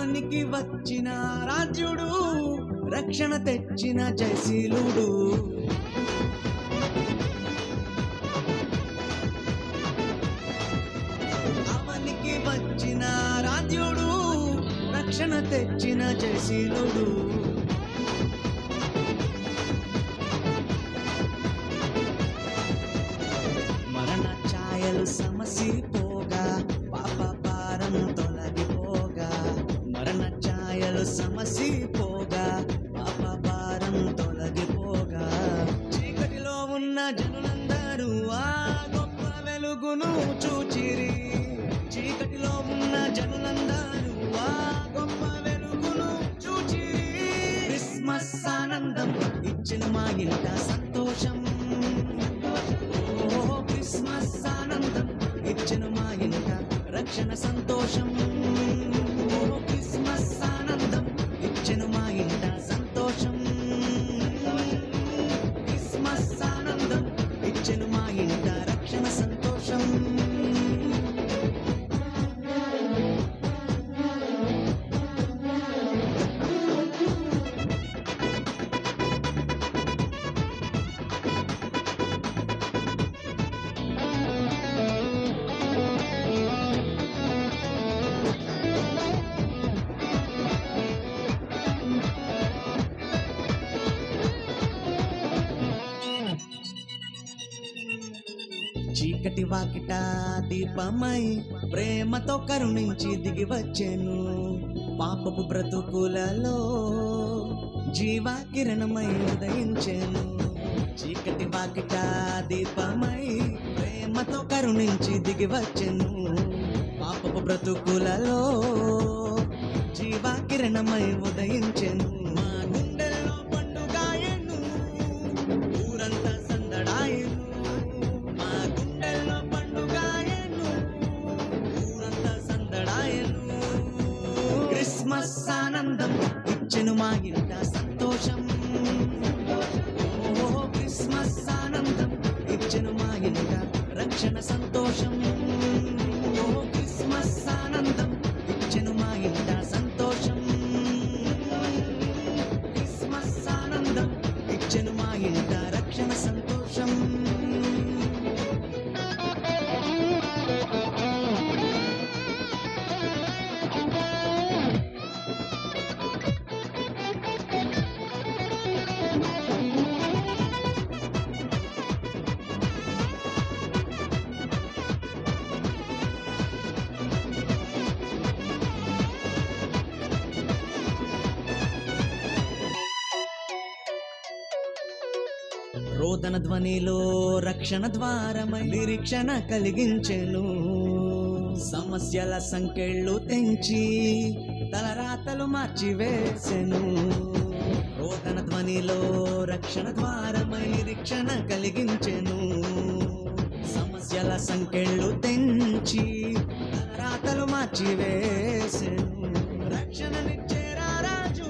అవనికి వచ్చిన రాజ్యుడు రక్షణ తెచ్చిన జయశీలుడు. అవనికి వచ్చిన రాజ్యుడు రక్షణ తెచ్చిన జయశీలుడు. మరణ ఛాయలు సమసిపోగా పాప భారం తొలగిపోగా, మరణ ఛాయలు సమసిపోగా పాప భారం తొలగిపోగా, చీకటిలో ఉన్న జనులందరూ ఆ గొప్ప వెలుగును చూచిరి. చీకటిలో ఉన్న జనులందరూ ఆ గొప్ప వెలుగును చూచిరి. క్రిస్మస్ ఆనందం ఇచ్చిన మా ఇంట సంతోషం. ఓ క్రిస్మస్ ఆనందం ఇచ్చిన మా ఇంట రక్షణ సంతోషం. ఓ క్రిస్మస్ ఆనందం ఇచ్చిన మా ఇంట సంతోషం. క్రిస్మస్ ఆనందం ఇచ్చిన మా ఇంట రక్షణ సంతోషం. చీకటి వాకిట దీపమై ప్రేమతో కరుణించి దిగి వచ్చెను. పాపపు బ్రతుకులలో జీవా కిరణమై ఉదయించెను. చీకటి వాకిట దీపమై ప్రేమతో కరుణించి దిగి వచ్చెను. పాపపు బ్రతుకులలో జీవా కిరణమై ఉదయించెను. మా గుండెల్లో పండుగాయను, ఊరంతా సందడాయను. మా గుండెల్లో పండుగాయను, ఊరంతా సందడాయను. క్రిస్మస్ ఆనందం ఇచ్చెను మా ఇంట సంతోషం. ఓ క్రిస్మస్ ఆనందం ఇచ్చెను మా ఇంట రక్షణ సంతోషం. ఓ క్రిస్మస్ ఆనందం ఇచ్చెను మా ఇంట సంతోషం. క్రిస్మస్ ఆనందం ఇచ్చెను మా ఇంట రక్షణ సంతోషం. రోదన ధ్వనిలో రక్షణ ద్వారమై నిరీక్షణ కలిగించెను. సమస్యల సంకెళ్ళు తెంచి తలరాతలు మార్చివేసెను. రోదన ధ్వనిలో రక్షణ ద్వారమై నిరీక్షణ కలిగించెను. సమస్యల సంకెళ్ళు తెంచి తలరాతలు మార్చివేసెను. రక్షణనిచ్చేరా రాజు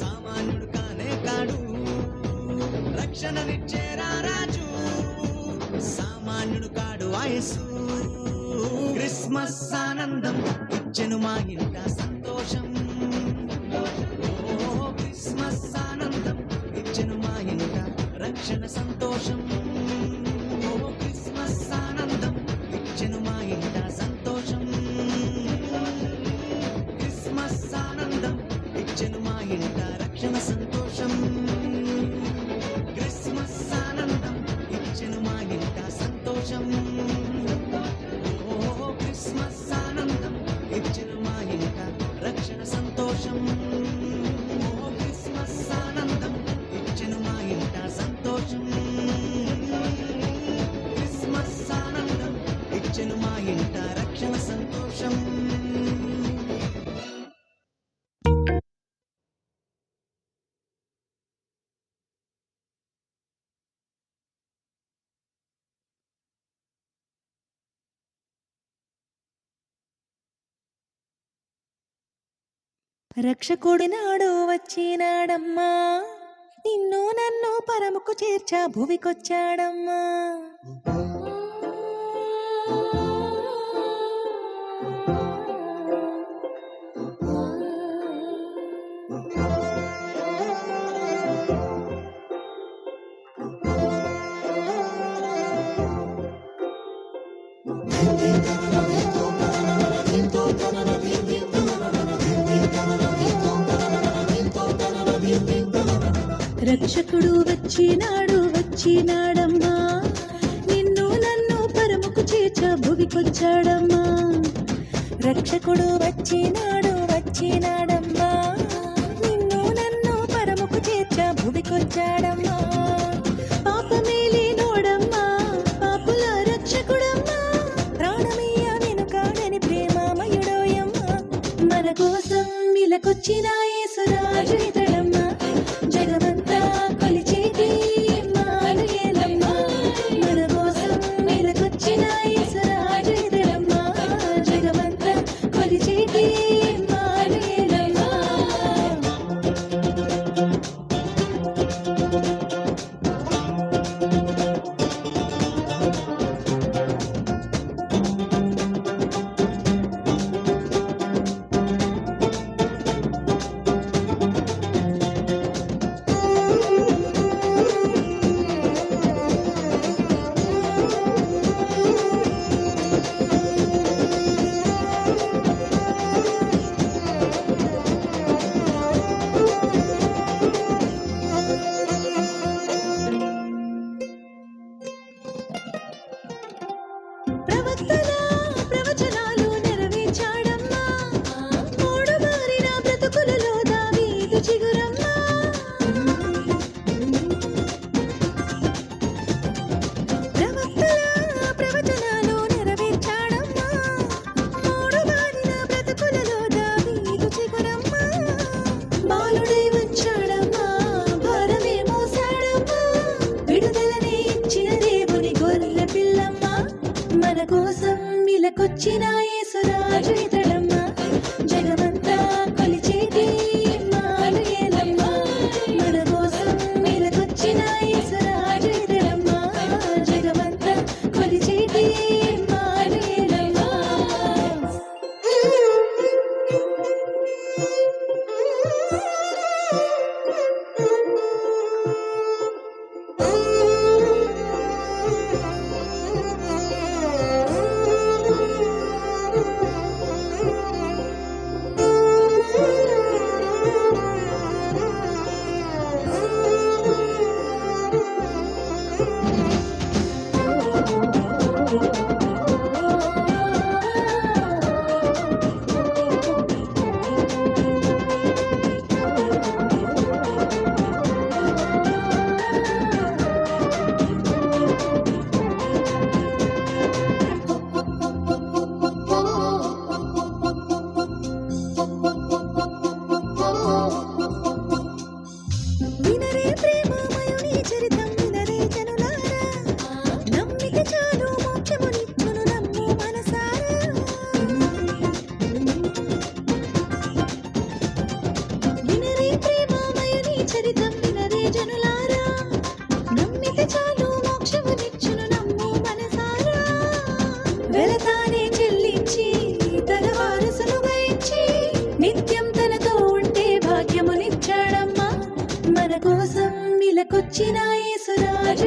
సామాన్యుడు కానే కాడు. రక్షణనిచ్చేరా రాజు సామాన్యుడు కాడు ఆయసు. క్రిస్మస్ ఆనందం ఇచ్చెను మా ఇంట సంతోషం. ఓ క్రిస్మస్ ఆనందం ఇచ్చెను మా ఇంట రక్షణ సంతోషం. ఓ క్రిస్మస్ ఆనందం ఇచ్చెను మా ఇంట సంతోషం. క్రిస్మస్ ఆనందం ఇచ్చెను మా ఇంట రక్షణ సంతోషం. క్రిస్మస్ ఆనందం ఇచ్చెను మా ఇంట సంతోషం. ఓ క్రిస్మస్ ఆనందం ఇచ్చెను మా ఇంట రక్షణ సంతోషం. ఓ క్రిస్మస్ ఆనందం ఇచ్చెను మా ఇంట సంతోషం. క్రిస్మస్ ఆనందం ఇచ్చెను మా ఇంట రక్షణ సంతోషం. రక్షకుడి నాడు వచ్చినాడమ్మా, నిన్ను నన్ను పరముకు చేర్చా భువికొచ్చాడమ్మా. రక్షకుడు వచ్చినాడు వచ్చినాడమ్మా నిన్ను నన్ను పరముకు చేర్చ భువికొచ్చాడమ్మా రక్షకుడు వచ్చినాడు వచ్చినాడమ్మా నిన్ను నన్ను పరముకు చేర్చ భువికొచ్చాడమ్మా పాపమేలే నోడమ్మా పాపుల రక్షకుడమ్మా ప్రాణమయ్య వెనుకాడని ప్రేమామయుడోయమ్మా మన కోసం ఇలకొచ్చిన యేసురాజు ఇతడమ్మా జగమంతా కొలిచేటి ఇమ్మానుయేలమ్మా మన కోసం ఇలకొచ్చిన యేసురాజు ఇతడమ్మా జగమంతా కొలిచేటి ఇమ్మానుయేలమ్మా ప్రవక్తల ప్రవచనాలు నెరవేర్చాడమ్మా మూడు మారిన బ్రతుకులలో దావీదు చిగురమ్మా ప్రవక్తల ప్రవచనాలు నెరవేర్చాడమ్మా మూడు మారిన బ్రతుకులలో దావీదు చిగురమ్మా బాలుడై వచ్చాడమ్మా భారమే మోసాడమ్మా విడుదలనే ఇచ్చిన దేవుని గొర్రె పిల్లమ్మా మన కోసం ఇలకొచ్చిన యేసురాజు ఇతడమ్మా జగమంతా కొలిచేటి ఇమ్మానుయేలమ్మా మన కోసం ఇలకొచ్చిన యేసురాజు ఇతడమ్మా జగమంతా కొలిచేటి ఇమ్మానుయేలమ్మా వినరే ప్రేమమయుని చరితం వినరే జనులారా నమ్మిక చాలు మోక్షమునిచ్చును నమ్ము మనసారా వినరే ప్రేమమయుని చరితం వినరే జనులారా నమ్మిక చాలు మోక్షమునిచ్చును నమ్ము మనసారా వెలతానే చెల్లించి తన వారసులుగా ఇచ్చి నిత్యం తనతో ఉంటే భాగ్యమునిచ్చాడమ్మా మన కోసం ఇలకొచ్చిన యేసురాజు